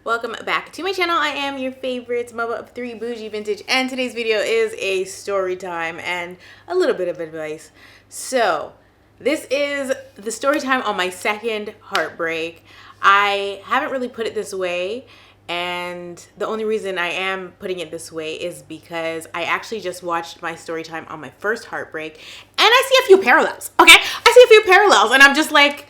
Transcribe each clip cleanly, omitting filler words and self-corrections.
Welcome back to my channel. I am your favorite mama of three, Bougie Vintage, and today's video is a story time and a little bit of advice. So this is the story time on my second heartbreak. I haven't really put it this way, and the only reason I am putting it this way is because I actually just watched my story time on my first heartbreak, and I see a few parallels. Okay, I see a few parallels, and I'm just like,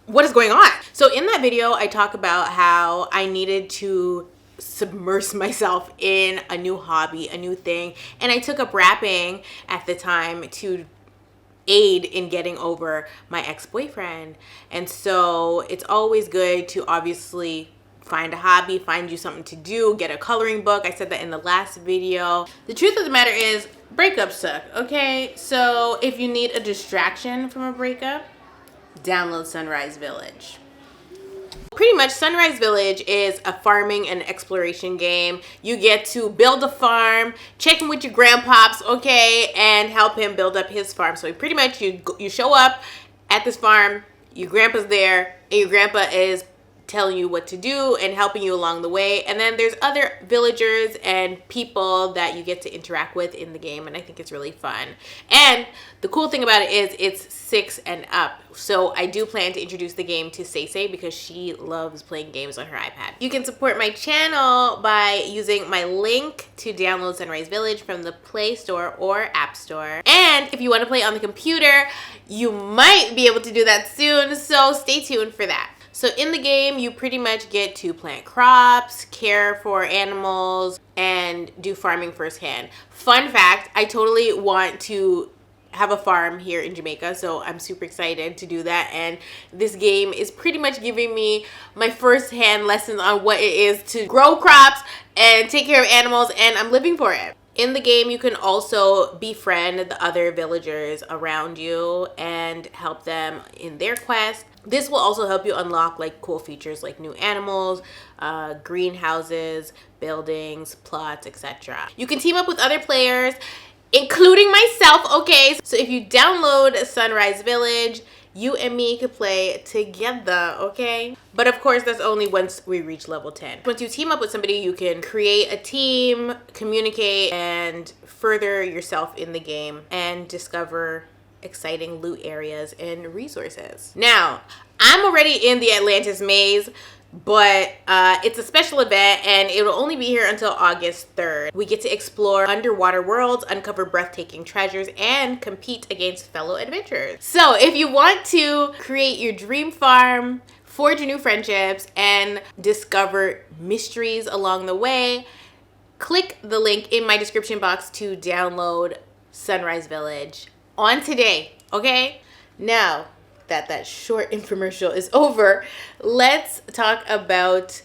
what is going on? So in that video, I talk about how I needed to submerge myself in a new hobby, a new thing. And I took up rapping at the time to aid in getting over my ex-boyfriend. And so it's always good to obviously find a hobby, find you something to do, get a coloring book. I said that in the last video. The truth of the matter is, breakups suck, okay? So if you need a distraction from a breakup, download Sunrise Village. Pretty much Sunrise Village is a farming and exploration game. You get to build a farm, check in with your grandpops, okay, and help him build up his farm. So pretty much you show up at this farm, your grandpa's there, and your grandpa is telling you what to do and helping you along the way. And then there's other villagers and people that you get to interact with in the game, and I think it's really fun. And the cool thing about it is it's 6 and up. So I do plan to introduce the game to Say because she loves playing games on her iPad. You can support my channel by using my link to download Sunrise Village from the Play Store or App Store. And if you want to play on the computer, you might be able to do that soon, so stay tuned for that. So in the game, you pretty much get to plant crops, care for animals, and do farming firsthand. Fun fact, I totally want to have a farm here in Jamaica, so I'm super excited to do that. And this game is pretty much giving me my first-hand lessons on what it is to grow crops and take care of animals, and I'm living for it. In the game, you can also befriend the other villagers around you and help them in their quest. This will also help you unlock like cool features like new animals, greenhouses, buildings, plots, etc. You can team up with other players, including myself, okay? So if you download Sunrise Village, you and me could play together, okay? But of course, that's only once we reach level 10. Once you team up with somebody, you can create a team, communicate, and further yourself in the game and discover exciting loot areas and resources. Now, I'm already in the Atlantis Maze, but it's a special event and it will only be here until August 3rd. We get to explore underwater worlds, uncover breathtaking treasures, and compete against fellow adventurers. So if you want to create your dream farm, forge new friendships, and discover mysteries along the way, click the link in my description box to download Sunrise Village on today, okay? Now that short infomercial is over, let's talk about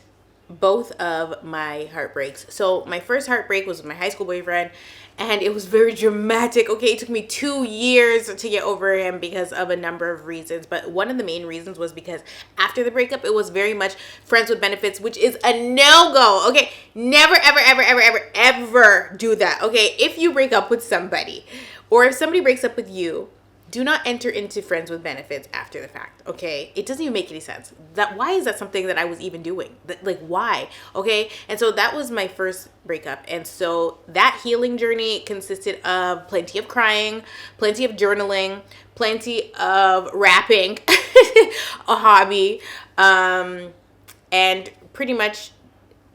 both of my heartbreaks. So my first heartbreak was with my high school boyfriend, and it was very dramatic, okay? It took me 2 years to get over him because of a number of reasons, but one of the main reasons was because after the breakup, it was very much friends with benefits, which is a no-go, okay? Never, ever, ever, ever, ever, ever do that, okay? If you break up with somebody, or if somebody breaks up with you, do not enter into friends with benefits after the fact, okay? It doesn't even make any sense. Why is that something that I was even doing? Like, why? Okay? And so that was my first breakup. And so that healing journey consisted of plenty of crying, plenty of journaling, plenty of rapping, a hobby, and pretty much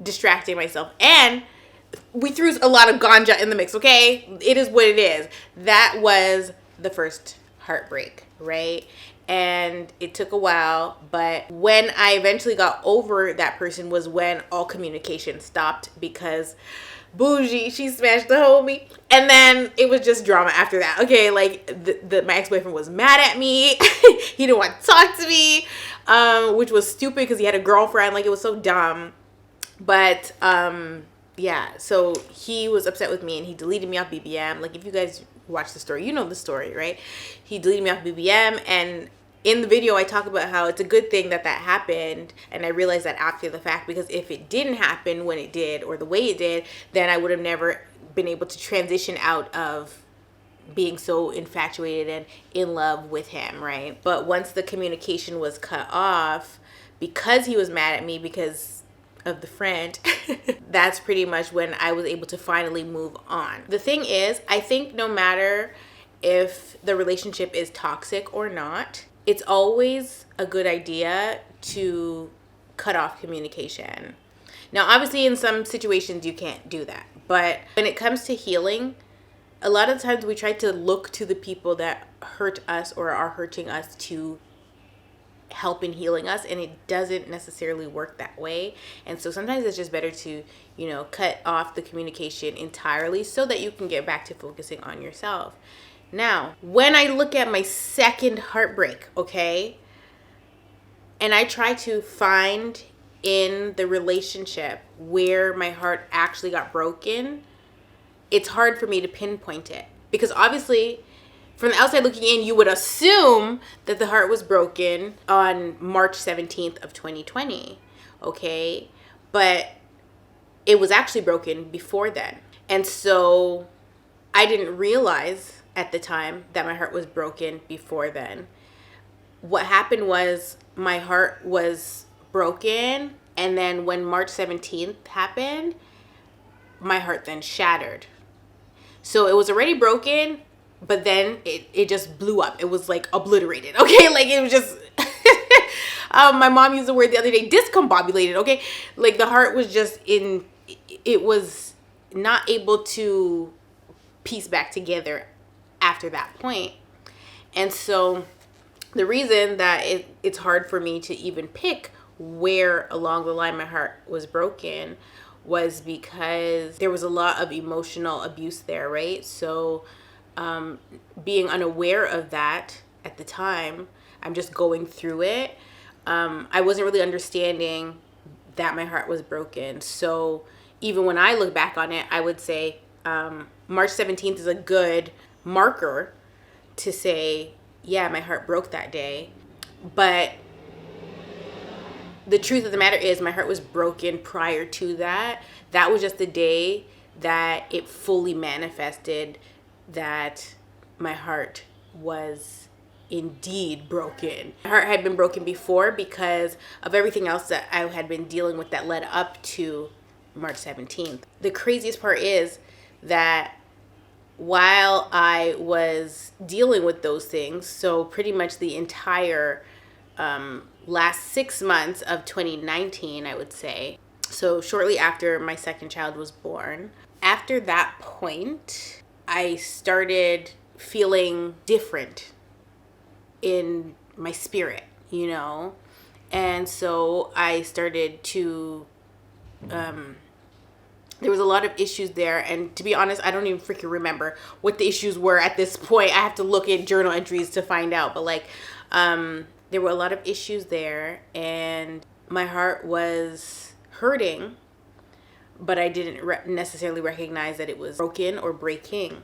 distracting myself. And we threw a lot of ganja in the mix, okay? It is what it is. That was the first heartbreak, right? And it took a while, but when I eventually got over that person was when all communication stopped because Bougie, she smashed the homie, and then it was just drama after that, okay? Like my ex-boyfriend was mad at me. He didn't want to talk to me, which was stupid because he had a girlfriend. Like, it was so dumb. But yeah, so he was upset with me and he deleted me off BBM. Like, if you guys watch the story, you know the story, right? He deleted me off BBM, and in the video I talk about how it's a good thing that happened, and I realized that after the fact, because if it didn't happen when it did or the way it did, then I would have never been able to transition out of being so infatuated and in love with him, right? But once the communication was cut off, because he was mad at me, because of the friend, that's pretty much when I was able to finally move on. The thing is, I think no matter if the relationship is toxic or not, it's always a good idea to cut off communication. Now, obviously, in some situations, you can't do that. But when it comes to healing, a lot of times we try to look to the people that hurt us or are hurting us to help in healing us, and it doesn't necessarily work that way. And so sometimes it's just better to, cut off the communication entirely so that you can get back to focusing on yourself. Now, when I look at my second heartbreak, okay, and I try to find in the relationship where my heart actually got broken, it's hard for me to pinpoint it. Because obviously, from the outside looking in, you would assume that the heart was broken on March 17th of 2020, okay? But it was actually broken before then. And so I didn't realize at the time that my heart was broken before then. What happened was my heart was broken, and then when March 17th happened, my heart then shattered. So it was already broken, but then it just blew up. It was like obliterated, okay? Like it was just, my mom used the word the other day, discombobulated, okay? Like the heart was just it was not able to piece back together after that point. And so the reason that it's hard for me to even pick where along the line my heart was broken was because there was a lot of emotional abuse there, right? So being unaware of that at the time, I'm just going through it. I wasn't really understanding that my heart was broken. So even when I look back on it, I would say March 17th is a good marker to say, yeah, my heart broke that day. But the truth of the matter is my heart was broken prior to that. That was just the day that it fully manifested that my heart was indeed broken. My heart had been broken before because of everything else that I had been dealing with that led up to March 17th. The craziest part is that while I was dealing with those things, so pretty much the entire last 6 months of 2019, I would say, so shortly after my second child was born, after that point, I started feeling different in my spirit, and so I started to there was a lot of issues there, and to be honest, I don't even freaking remember what the issues were at this point. I have to look at journal entries to find out, but there were a lot of issues there, and my heart was hurting, but I didn't necessarily recognize that it was broken or breaking.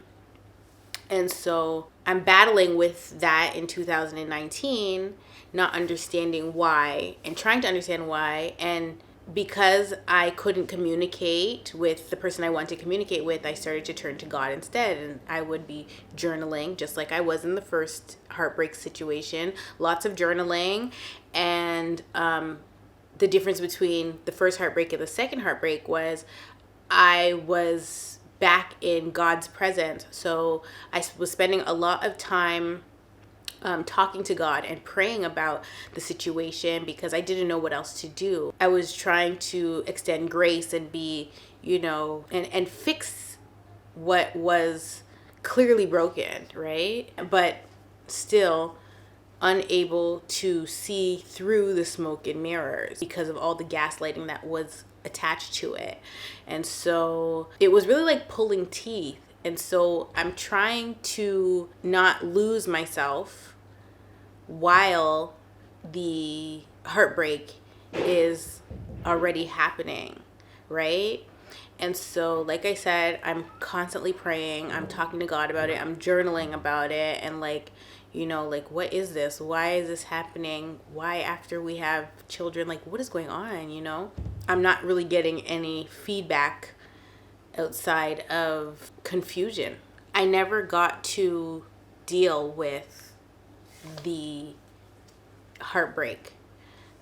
And so I'm battling with that in 2019, not understanding why and trying to understand why. And because I couldn't communicate with the person I wanted to communicate with, I started to turn to God instead. And I would be journaling, just like I was in the first heartbreak situation. Lots of journaling. And the difference between the first heartbreak and the second heartbreak was I was back in God's presence. So I was spending a lot of time talking to God and praying about the situation because I didn't know what else to do. I was trying to extend grace and be, and fix what was clearly broken, right? But still unable to see through the smoke and mirrors because of all the gaslighting that was attached to it. And so it was really like pulling teeth. And so I'm trying to not lose myself while the heartbreak is already happening, right? And so, like I said, I'm constantly praying. I'm talking to God about it. I'm journaling about it. And what is this? Why is this happening? Why after we have children? What is going on, I'm not really getting any feedback outside of confusion. I never got to deal with the heartbreak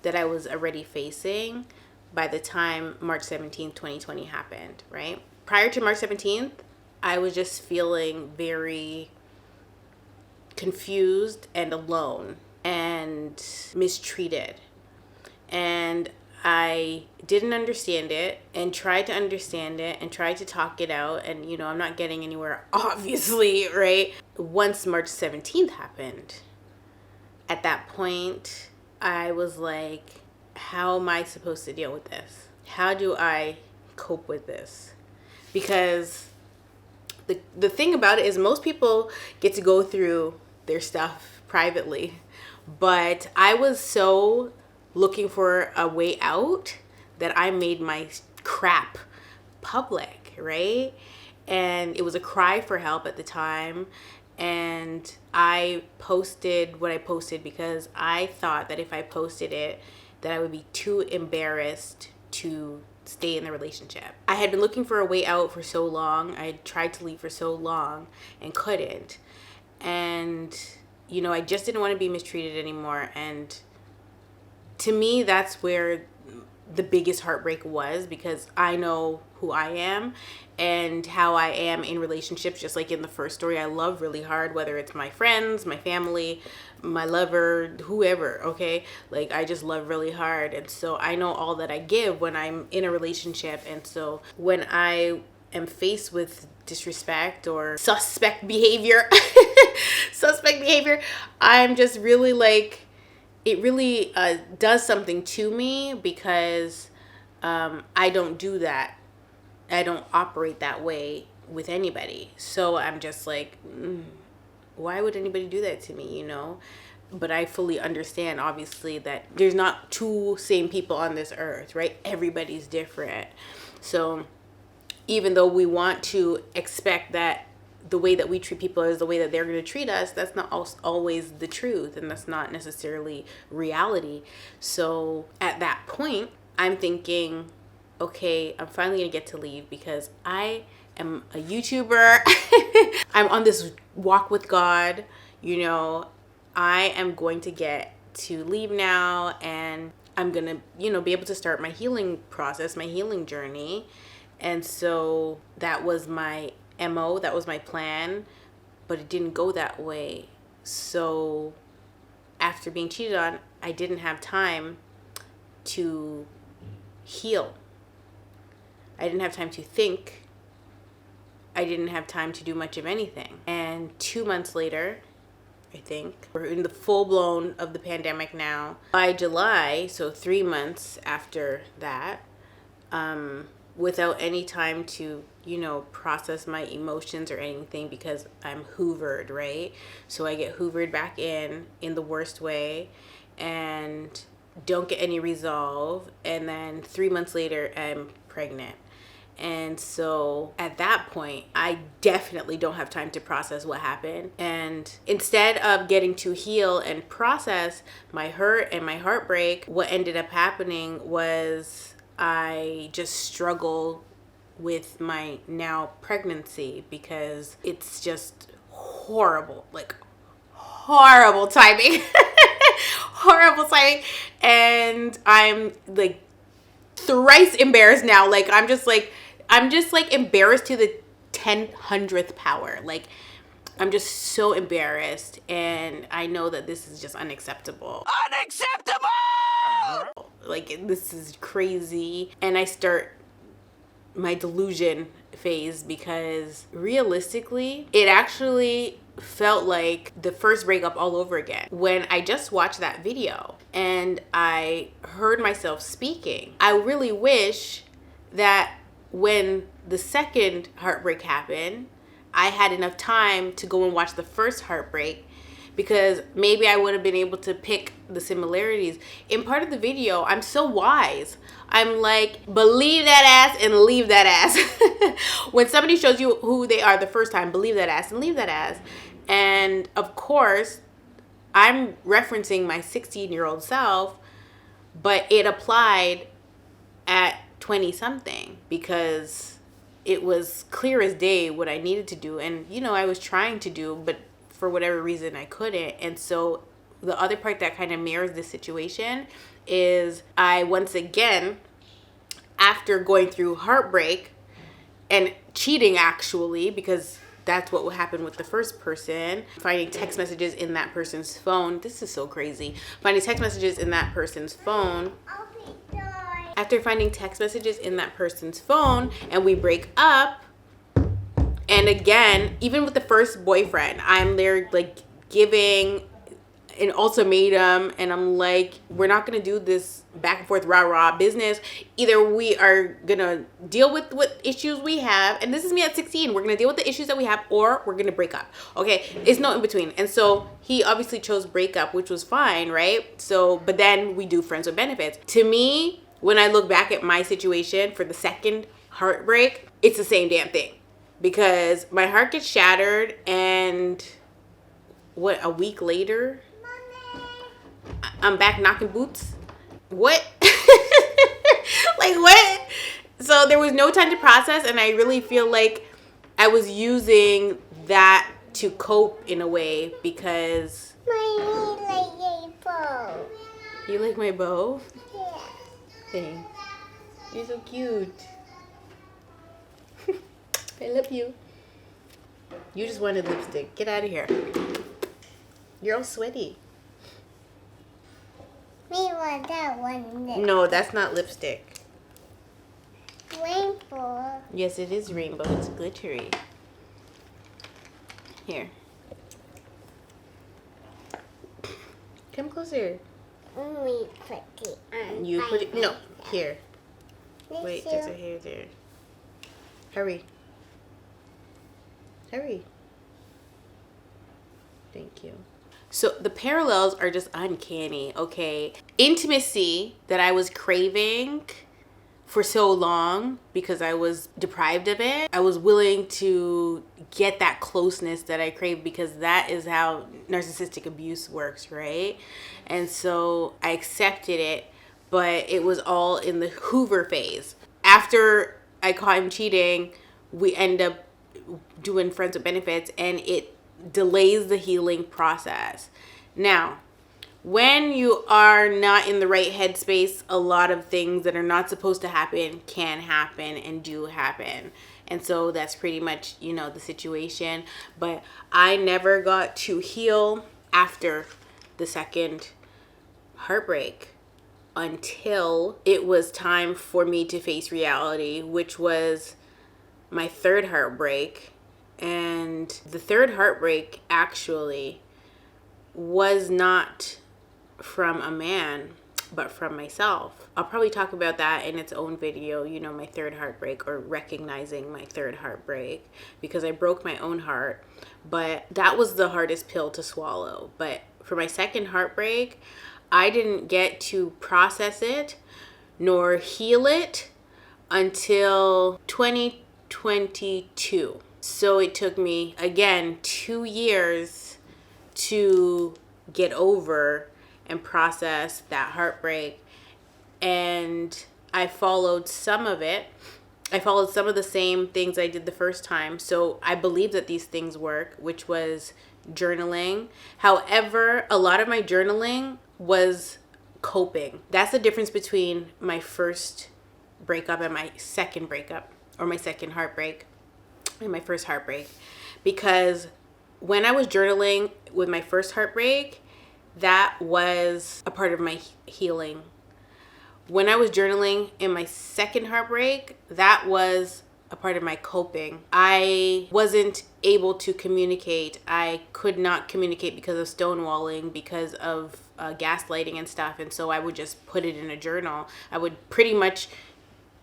that I was already facing by the time March 17th, 2020 happened, right? Prior to March 17th, I was just feeling very confused and alone and mistreated. And I didn't understand it and tried to understand it and tried to talk it out. And, you know, I'm not getting anywhere, obviously, right? Once March 17th happened, at that point, I was like, how am I supposed to deal with this? How do I cope with this? Because the thing about it is most people get to go through their stuff privately. But I was so looking for a way out that I made my crap public, right? And it was a cry for help at the time. And I posted what I posted because I thought that if I posted it, that I would be too embarrassed to stay in the relationship. I had been looking for a way out for so long. I had tried to leave for so long and couldn't. And, you know, I just didn't want to be mistreated anymore. And to me, that's where the biggest heartbreak was, because I know who I am and how I am in relationships. Just like in the first story, I love really hard, whether it's my friends, my family, my lover, whoever, okay? Like, I just love really hard. And so I know all that I give when I'm in a relationship. And so when I am faced with disrespect or suspect behavior, I'm just really like, it really does something to me, because I don't do that. I don't operate that way with anybody. So I'm just like, why would anybody do that to me, you know? But I fully understand, obviously, that there's not two same people on this earth, right? Everybody's different. So even though we want to expect that the way that we treat people is the way that they're going to treat us, that's not always the truth, and that's not necessarily reality. So at that point, I'm thinking, okay, I'm finally going to get to leave, because I am a YouTuber. I'm on this walk with God, you know. I am going to get to leave now, and I'm going to, you know, be able to start my healing process, my healing journey. And so that was my MO, that was my plan, but it didn't go that way. So after being cheated on, I didn't have time to heal. I didn't have time to think. I didn't have time to do much of anything. And 2 months later, I think, we're in the full blown of the pandemic now. By July, so 3 months after that, without any time to, you know, process my emotions or anything, because I'm hoovered, right? So I get hoovered back in the worst way, and don't get any resolve. And then 3 months later, I'm pregnant. And so at that point, I definitely don't have time to process what happened. And instead of getting to heal and process my hurt and my heartbreak, what ended up happening was I just struggled with my now pregnancy, because it's just horrible, like horrible timing. Horrible timing. And I'm like thrice embarrassed now. Like, I'm just like embarrassed to the 100th power. Like, I'm just so embarrassed, and I know that this is just unacceptable. Unacceptable! Like, this is crazy. And I start my delusion phase, because realistically, it actually felt like the first breakup all over again. When I just watched that video and I heard myself speaking, I really wish that when the second heartbreak happened, I had enough time to go and watch the first heartbreak, because maybe I would have been able to pick the similarities. In part of the video, I'm so wise. I'm like, believe that ass and leave that ass. When somebody shows you who they are the first time, believe that ass and leave that ass. And of course, I'm referencing my 16-year-old self, but it applied at 20-something, because it was clear as day what I needed to do. And, you know, I was trying to do, but for whatever reason, I couldn't. And so the other part that kind of mirrors this situation is I once again after going through heartbreak and cheating, actually, because that's what would happen with the first person, finding text messages in that person's phone. This is so crazy. Finding text messages in that person's phone. After finding text messages in that person's phone and we break up, and again, even with the first boyfriend, I'm there like giving an ultimatum, and I'm like, we're not gonna do this back and forth rah business. Either we are gonna deal with what issues we have, and this is me at 16, we're gonna deal with the issues that we have, or we're gonna break up. Okay, it's no in between. And so he obviously chose breakup, which was fine, right? So, but then we do friends with benefits. To me, when I look back at my situation for the second heartbreak, it's the same damn thing, because my heart gets shattered, and what, a week later, I'm back knocking boots. What? Like, what? So there was no time to process, and I really feel like I was using that to cope in a way, because Mommy like a bow. You like my bow? Yeah. Thanks. You're so cute. I love you. You just wanted lipstick. Get out of here. You're all sweaty. Me want that one. No, that's not lipstick. Rainbow. Yes, it is rainbow. It's glittery. Here. Come closer. We put it on. You put it. No, here. This Wait, you. there's a hair there. Hurry. Hurry. Thank you. So the parallels are just uncanny, okay? Intimacy that I was craving for so long because I was deprived of it. I was willing to get that closeness that I craved, because that is how narcissistic abuse works, right? And so I accepted it, but it was all in the Hoover phase. After I caught him cheating, we end up doing friends with benefits, and it delays the healing process. Now, when you are not in the right headspace, a lot of things that are not supposed to happen can happen and do happen. And so that's pretty much, you know, the situation. But I never got to heal after the second heartbreak until it was time for me to face reality, which was my third heartbreak. And the third heartbreak actually was not from a man, but from myself. I'll probably talk about that in its own video, you know, my third heartbreak, or recognizing my third heartbreak, because I broke my own heart. But that was the hardest pill to swallow. But for my second heartbreak, I didn't get to process it nor heal it until 2022. So it took me, again, 2 years to get over and process that heartbreak. And I followed some of it. I followed some of the same things I did the first time. So I believe that these things work, which was journaling. However, a lot of my journaling was coping. That's the difference between my first breakup and my second breakup, or my second heartbreak and my first heartbreak. Because when I was journaling with my first heartbreak, that was a part of my healing. When I was journaling in my second heartbreak, that was a part of my coping. I wasn't able to communicate. I could not communicate because of stonewalling, because of gaslighting and stuff. And so I would just put it in a journal. I would pretty much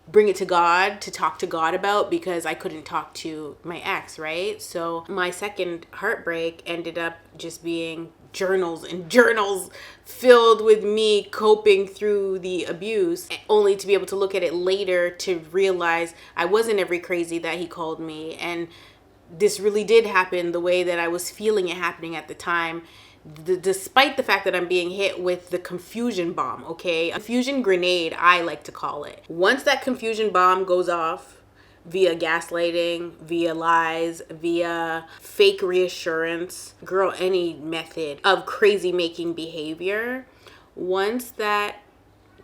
bring it to God, to talk to God about, because I couldn't talk to my ex, right? So my second heartbreak ended up just being journals and journals filled with me coping through the abuse, only to be able to look at it later to realize I wasn't every crazy that he called me, and this really did happen the way that I was feeling it happening at the time. Despite the fact that I'm being hit with the confusion bomb, okay? A confusion grenade, I like to call it. Once that confusion bomb goes off via gaslighting, via lies, via fake reassurance, girl, any method of crazy making behavior, once that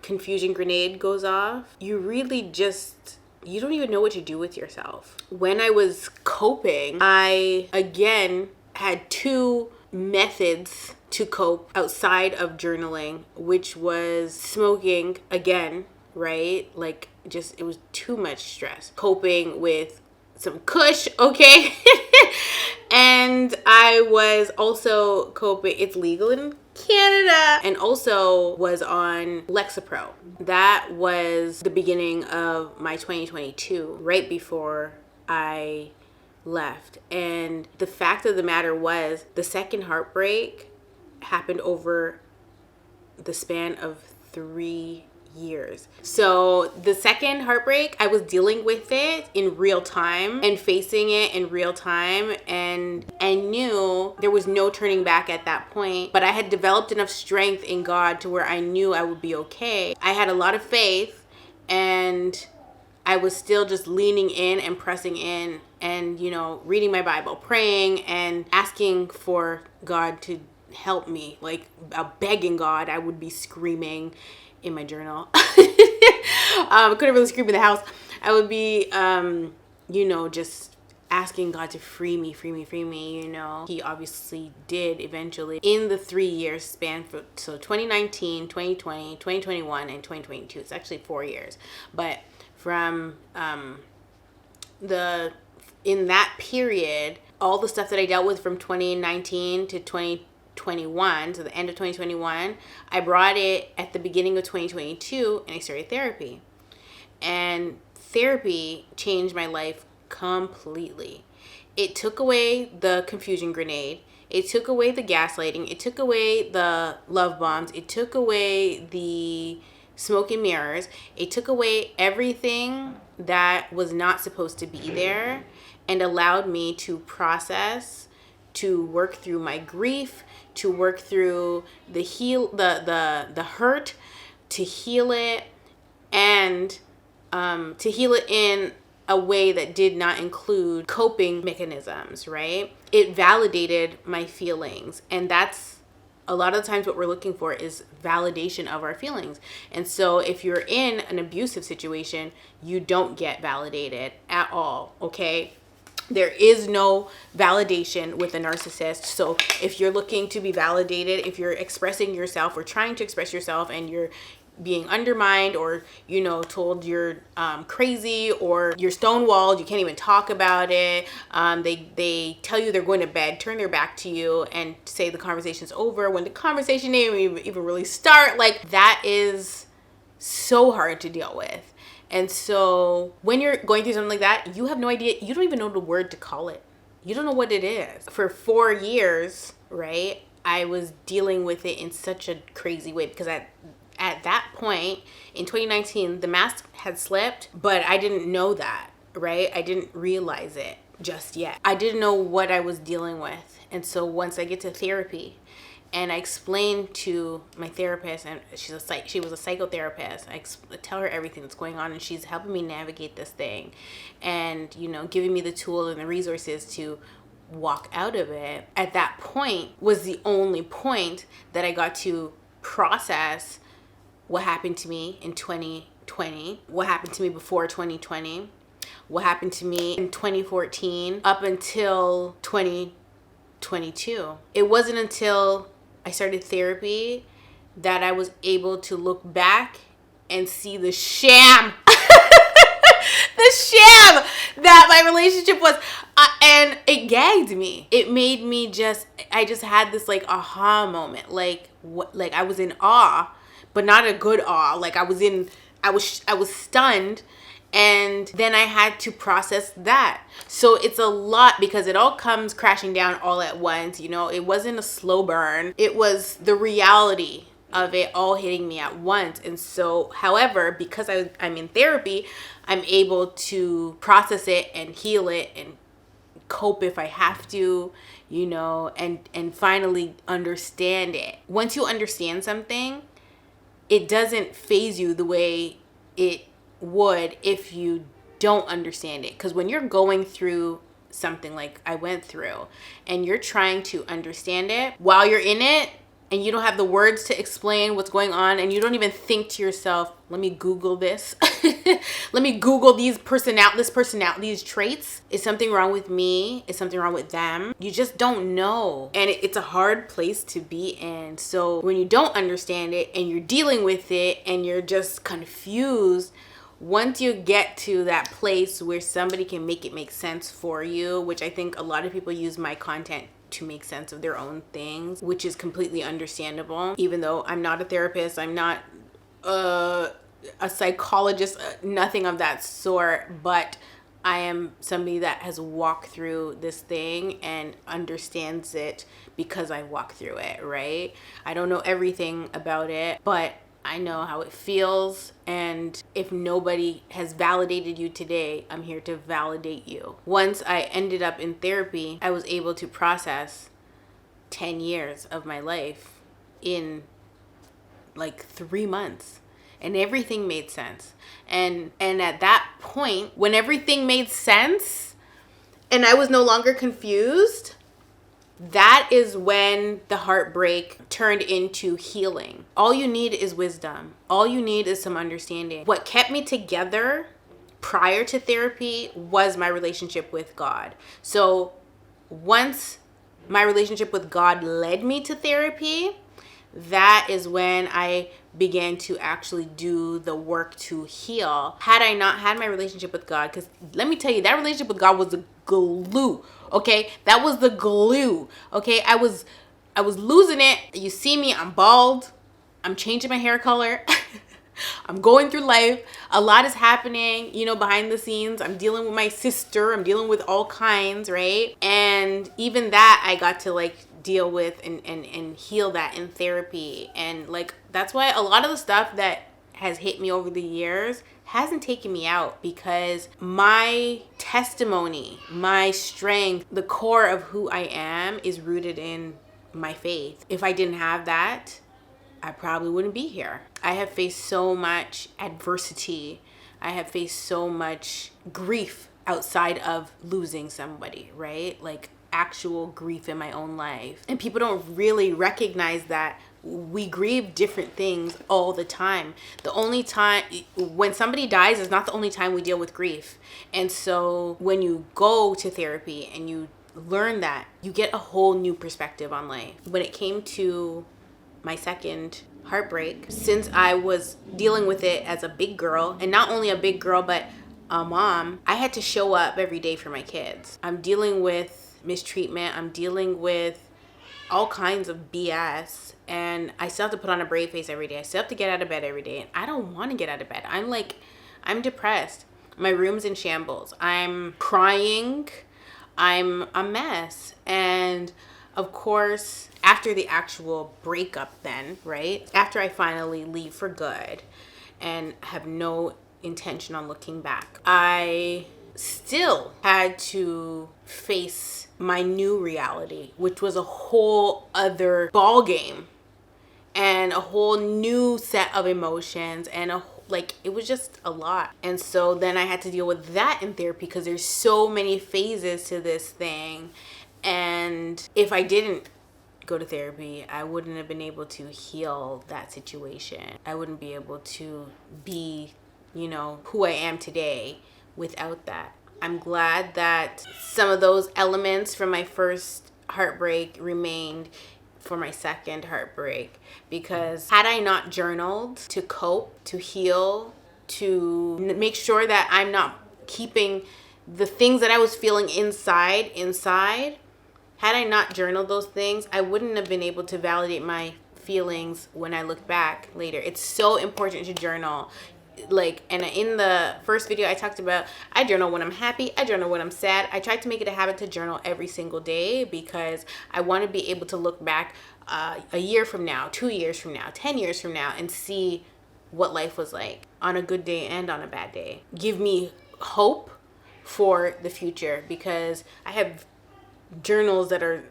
confusion grenade goes off, you really just, you don't even know what to do with yourself. When I was coping, I again had two methods to cope outside of journaling, which was smoking again, right? Like, just, it was too much stress. Coping with some kush, okay? And I was also coping, it's legal in Canada, and also was on Lexapro. That was the beginning of my 2022, right before I left. And the fact of the matter was, the second heartbreak happened over the span of 3 years. So the second heartbreak, I was dealing with it in real time and facing it in real time, and I knew there was no turning back at that point, but I had developed enough strength in God to where I knew I would be okay. I had a lot of faith, and I was still just leaning in and pressing in and, you know, reading my Bible, praying and asking for God to help me, like begging God. I would be screaming in my journal. I couldn't really scream in the house. I would be, you know, just asking God to free me, you know. He obviously did eventually. In the 3 year span, so 2019, 2020, 2021, and 2022. It's actually 4 years. But from in that period, all the stuff that I dealt with from 2019 to 2021, so the end of 2021, I brought it at the beginning of 2022, and I started therapy. And therapy changed my life completely. It took away the confusion grenade. It took away the gaslighting. It took away the love bombs. It took away the smoke and mirrors. It took away everything that was not supposed to be there, and allowed me to process, to work through my grief, to work through the hurt, to heal it, and to heal it in a way that did not include coping mechanisms, right? It validated my feelings, and that's a lot of the times what we're looking for is validation of our feelings. And so if you're in an abusive situation, you don't get validated at all, okay? There is no validation with a narcissist. So if you're looking to be validated, if you're expressing yourself or trying to express yourself and you're being undermined, or, you know, told you're crazy, or you're stonewalled, you can't even talk about it, they tell you they're going to bed, turn their back to you, and say the conversation's over when the conversation didn't even really start, like, that is so hard to deal with. And so when you're going through something like that, you have no idea, you don't even know the word to call it. You don't know what it is. For 4 years, right, I was dealing with it in such a crazy way, because at that point in 2019, the mask had slipped, but I didn't know that, right? I didn't realize it just yet. I didn't know what I was dealing with. And so once I get to therapy and I explain to my therapist, and she was a psychotherapist, I tell her everything that's going on, and she's helping me navigate this thing, and, you know, giving me the tools and the resources to walk out of it. At that point was the only point that I got to process what happened to me in 2020, what happened to me before 2020, what happened to me in 2014 up until 2022. It wasn't until I started therapy that I was able to look back and see the sham, the sham that my relationship was. And it gagged me. It made me I just had this like aha moment. Like I was in awe, but not a good awe. Like I was stunned, and then I had to process that. So it's a lot, because it all comes crashing down all at once. You know, it wasn't a slow burn. It was the reality of it all hitting me at once. And so, however, because I'm in therapy, I'm able to process it and heal it and cope if I have to, you know, and finally understand it. Once you understand something, it doesn't faze you the way it would if you don't understand it. Because when you're going through something like I went through and you're trying to understand it while you're in it, and you don't have the words to explain what's going on, and you don't even think to yourself, let me Google this. Let me Google these personalities traits. Is something wrong with me? Is something wrong with them? You just don't know. And it's a hard place to be in. So when you don't understand it and you're dealing with it and you're just confused, once you get to that place where somebody can make it make sense for you, which I think a lot of people use my content to make sense of their own things, which is completely understandable. Even though I'm not a therapist, I'm not a psychologist, nothing of that sort, but I am somebody that has walked through this thing and understands it because I walked through it, right? I don't know everything about it, but I know how it feels, and if nobody has validated you today, I'm here to validate you. Once I ended up in therapy, I was able to process 10 years of my life in like 3 months, and everything made sense. And at that point, when everything made sense and I was no longer confused, that is when the heartbreak turned into healing. All you need is wisdom. All you need is some understanding. What kept me together prior to therapy was my relationship with God. So once my relationship with God led me to therapy, that is when I began to actually do the work to heal. Had I not had my relationship with God, because let me tell you, that relationship with God was the glue, okay? That was the glue, okay? I was losing it. You see me, I'm bald. I'm changing my hair color. I'm going through life. A lot is happening, behind the scenes. I'm dealing with my sister. I'm dealing with all kinds, right? And even that I got to deal with and heal that in therapy. And that's why a lot of the stuff that has hit me over the years hasn't taken me out, because my testimony, my strength, the core of who I am is rooted in my faith. If I didn't have that, I probably wouldn't be here. I have faced so much adversity. I have faced so much grief outside of losing somebody, right? Actual grief in my own life. And people don't really recognize that we grieve different things all the time. The only time when somebody dies is not the only time we deal with grief. And so when you go to therapy and you learn that, you get a whole new perspective on life. When it came to my second heartbreak, since I was dealing with it as a big girl, and not only a big girl, but a mom, I had to show up every day for my kids. I'm dealing with mistreatment. I'm dealing with all kinds of BS, and I still have to put on a brave face every day. I still have to get out of bed every day, and I don't want to get out of bed. I'm depressed. My room's in shambles. I'm crying. I'm a mess. And of course, after the actual breakup then, right? After I finally leave for good and have no intention on looking back, I still had to face my new reality, which was a whole other ball game and a whole new set of emotions, and it was just a lot. And so then I had to deal with that in therapy, because there's so many phases to this thing. And if I didn't go to therapy, I wouldn't have been able to heal that situation. I wouldn't be able to be, who I am today without that. I'm glad that some of those elements from my first heartbreak remained for my second heartbreak, because had I not journaled to cope, to heal, to make sure that I'm not keeping the things that I was feeling inside, had I not journaled those things, I wouldn't have been able to validate my feelings when I look back later. It's so important to journal. And in the first video I talked about, I journal when I'm happy, I journal when I'm sad. I tried to make it a habit to journal every single day, because I want to be able to look back a year from now, 2 years from now, 10 years from now, and see what life was like on a good day and on a bad day. Give me hope for the future, because I have journals that are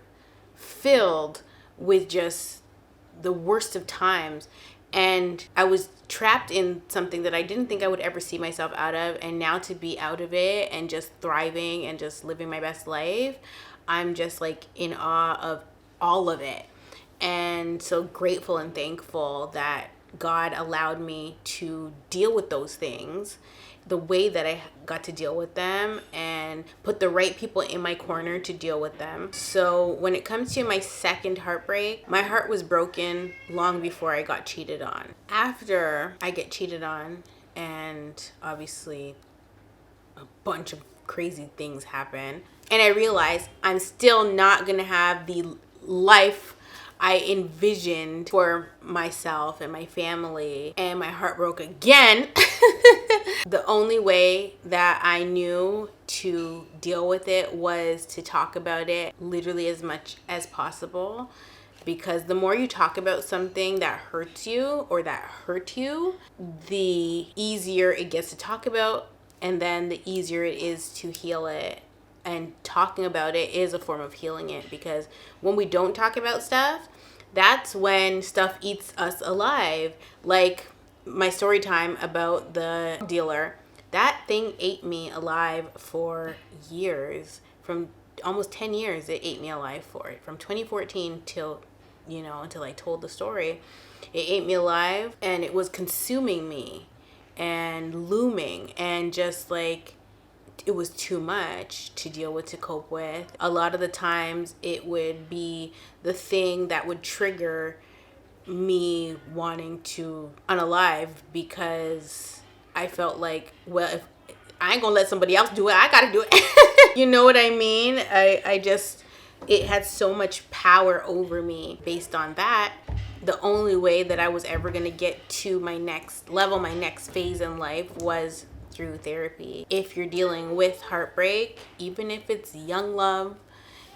filled with just the worst of times. And I was trapped in something that I didn't think I would ever see myself out of. And now to be out of it and just thriving and just living my best life, I'm just in awe of all of it. And so grateful and thankful that God allowed me to deal with those things the way that I got to deal with them and put the right people in my corner to deal with them. So when it comes to my second heartbreak, my heart was broken long before I got cheated on. After I get cheated on, and obviously a bunch of crazy things happen, and I realized I'm still not gonna have the life I envisioned for myself and my family, and my heart broke again. The only way that I knew to deal with it was to talk about it literally as much as possible, because the more you talk about something that hurts you or that hurt you, the easier it gets to talk about, and then the easier it is to heal it. And talking about it is a form of healing it, because when we don't talk about stuff, that's when stuff eats us alive. Like my story time about the dealer, that thing ate me alive for years. From almost 10 years, it ate me alive for it. From 2014 till, until I told the story, it ate me alive, and it was consuming me and looming, and just like, it was too much to deal with, to cope with. A lot of the times it would be the thing that would trigger me wanting to unalive, because I felt like, well, if I ain't gonna let somebody else do it, I gotta do it. You know what I mean? I just, it had so much power over me based on that. The only way that I was ever gonna get to my next level, my next phase in life, was through therapy. If you're dealing with heartbreak, even if it's young love,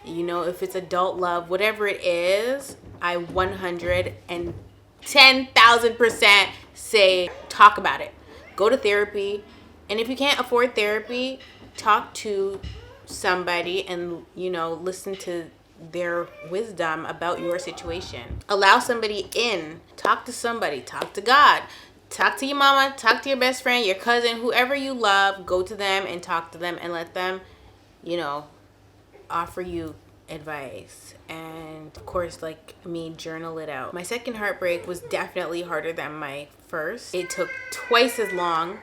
if it's adult love, whatever it is, I 110,000% say talk about it. Go to therapy. And if you can't afford therapy, talk to somebody and, listen to their wisdom about your situation. Allow somebody in. Talk to somebody. Talk to God. Talk to your mama, talk to your best friend, your cousin, whoever you love. Go to them and talk to them and let them, offer you advice. And of course, like me, journal it out. My second heartbreak was definitely harder than my first. It took twice as long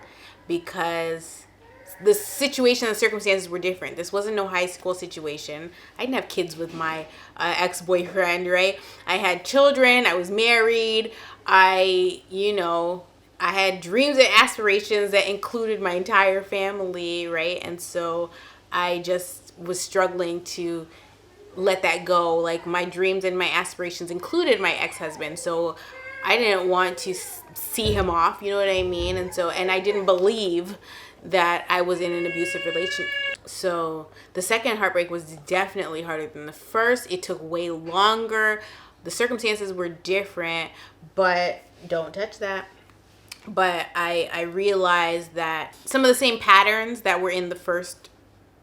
because the situation and circumstances were different. This wasn't no high school situation. I didn't have kids with my ex-boyfriend, right? I had children. I was married. I had dreams and aspirations that included my entire family, right? And so I just was struggling to let that go. Like, my dreams and my aspirations included my ex-husband. So I didn't want to see him off, you know what I mean? And I didn't believe that I was in an abusive relationship. So the second heartbreak was definitely harder than the first. It took way longer. The circumstances were different, but don't touch that. But I realized that some of the same patterns that were in the first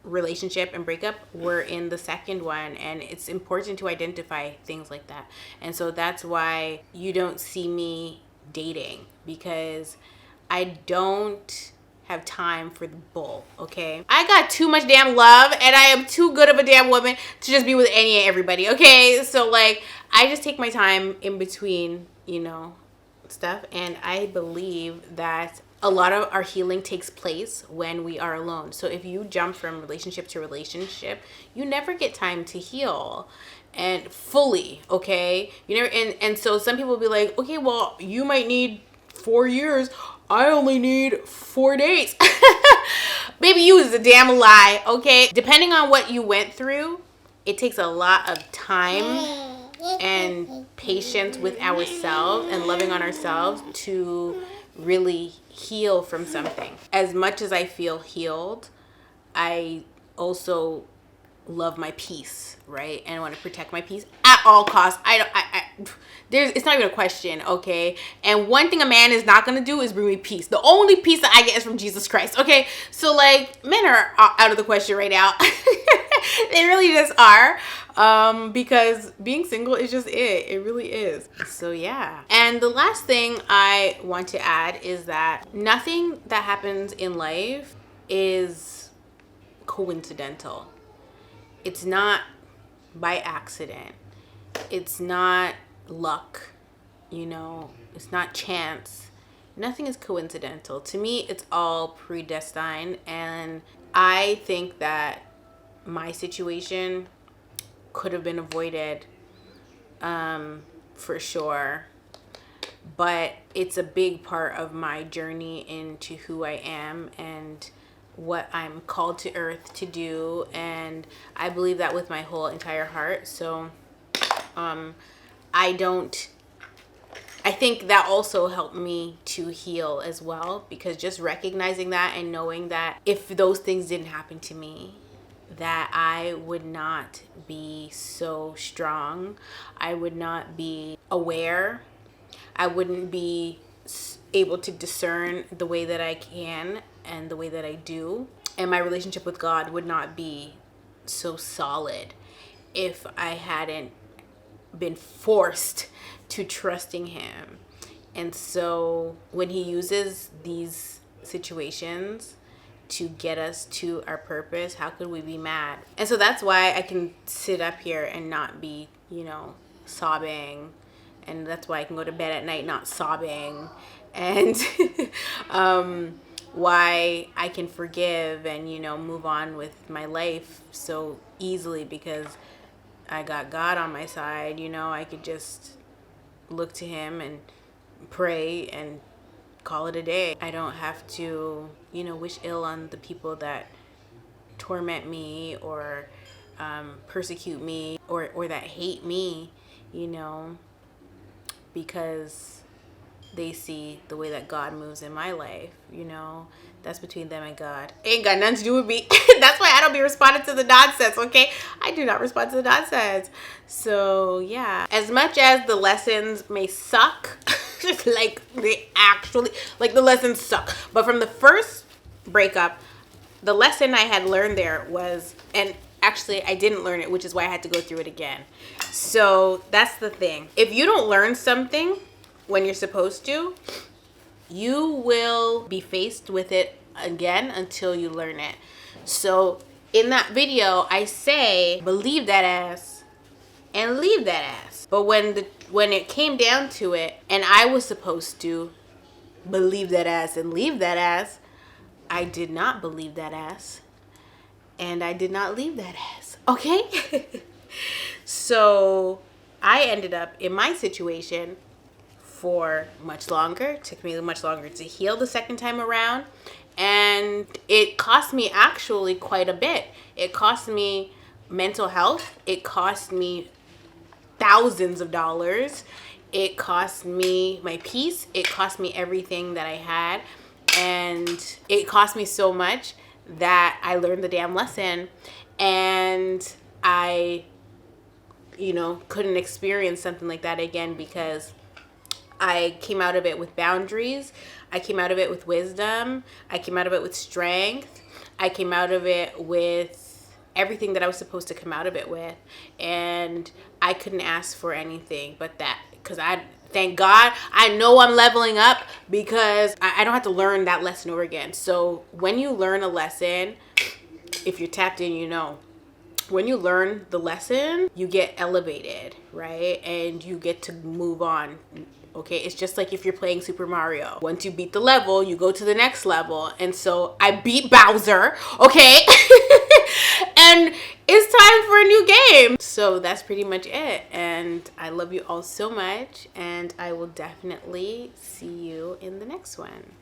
relationship and breakup were in the second one, and it's important to identify things like that. And so that's why you don't see me dating, because I don't have time for the bull, okay? I got too much damn love, and I am too good of a damn woman to just be with any and everybody, okay? So like, I just take my time in between, stuff. And I believe that a lot of our healing takes place when we are alone. So if you jump from relationship to relationship, you never get time to heal and fully, okay? And so some people will be like, okay, well, you might need 4 years. I only need 4 days. Baby, you is a damn lie, okay? Depending on what you went through, it takes a lot of time and patience with ourselves and loving on ourselves to really heal from something. As much as I feel healed, I also love my peace, right? And I want to protect my peace at all costs. It's not even a question, okay? And one thing a man is not going to do is bring me peace. The only peace that I get is from Jesus Christ, okay? So like, men are out of the question right now. They really just are. Because being single is just it really is. So yeah. And the last thing I want to add is that nothing that happens in life is coincidental. It's not by accident. it's not luck, you know, it's not chance. Nothing is coincidental. To me, it's all predestined. And I think that my situation could have been avoided, for sure. But it's a big part of my journey into who I am and what I'm called to earth to do. And I believe that with my whole entire heart. So I think that also helped me to heal as well, because just recognizing that and knowing that if those things didn't happen to me, that I would not be so strong. I would not be aware. I wouldn't be able to discern the way that I can and the way that I do. And my relationship with God would not be so solid if I hadn't been forced to trusting him. And so when he uses these situations to get us to our purpose, how could we be mad? And so that's why I can sit up here and not be, you know, sobbing. And that's why I can go to bed at night not sobbing. And why I can forgive and, you know, move on with my life so easily, because I got God on my side. You know, I could just look to him and pray and call it a day. I don't have to, you know, wish ill on the people that torment me or persecute me or that hate me, you know, because they see the way that God moves in my life, you know. That's between them and God. Ain't got nothing to do with me. That's why I don't be responding to the nonsense, okay? I do not respond to the nonsense. So, yeah. As much as the lessons may suck, like, they actually, like, the lessons suck. But from the first breakup, the lesson I had learned there was, and actually I didn't learn it, which is why I had to go through it again. So, that's the thing. If you don't learn something when you're supposed to, you will be faced with it again until you learn it. So in that video, I say, believe that ass and leave that ass. But when it came down to it, and I was supposed to believe that ass and leave that ass, I did not believe that ass. And I did not leave that ass. Okay? So I ended up in my situation for much longer. It took me much longer to heal the second time around. And it cost me actually quite a bit. It cost me mental health. It cost me thousands of dollars. It cost me my peace. It cost me everything that I had. And it cost me so much that I learned the damn lesson. And I, you know, couldn't experience something like that again, because I came out of it with boundaries. I came out of it with wisdom. I came out of it with strength. I came out of it with everything that I was supposed to come out of it with. And I couldn't ask for anything but that, because thank God, I know I'm leveling up, because I don't have to learn that lesson over again. So when you learn a lesson, if you're tapped in, you know, when you learn the lesson, you get elevated, right? And you get to move on. Okay, it's just like if you're playing Super Mario. Once you beat the level, you go to the next level. And so I beat Bowser, okay? And it's time for a new game. So that's pretty much it. And I love you all so much. And I will definitely see you in the next one.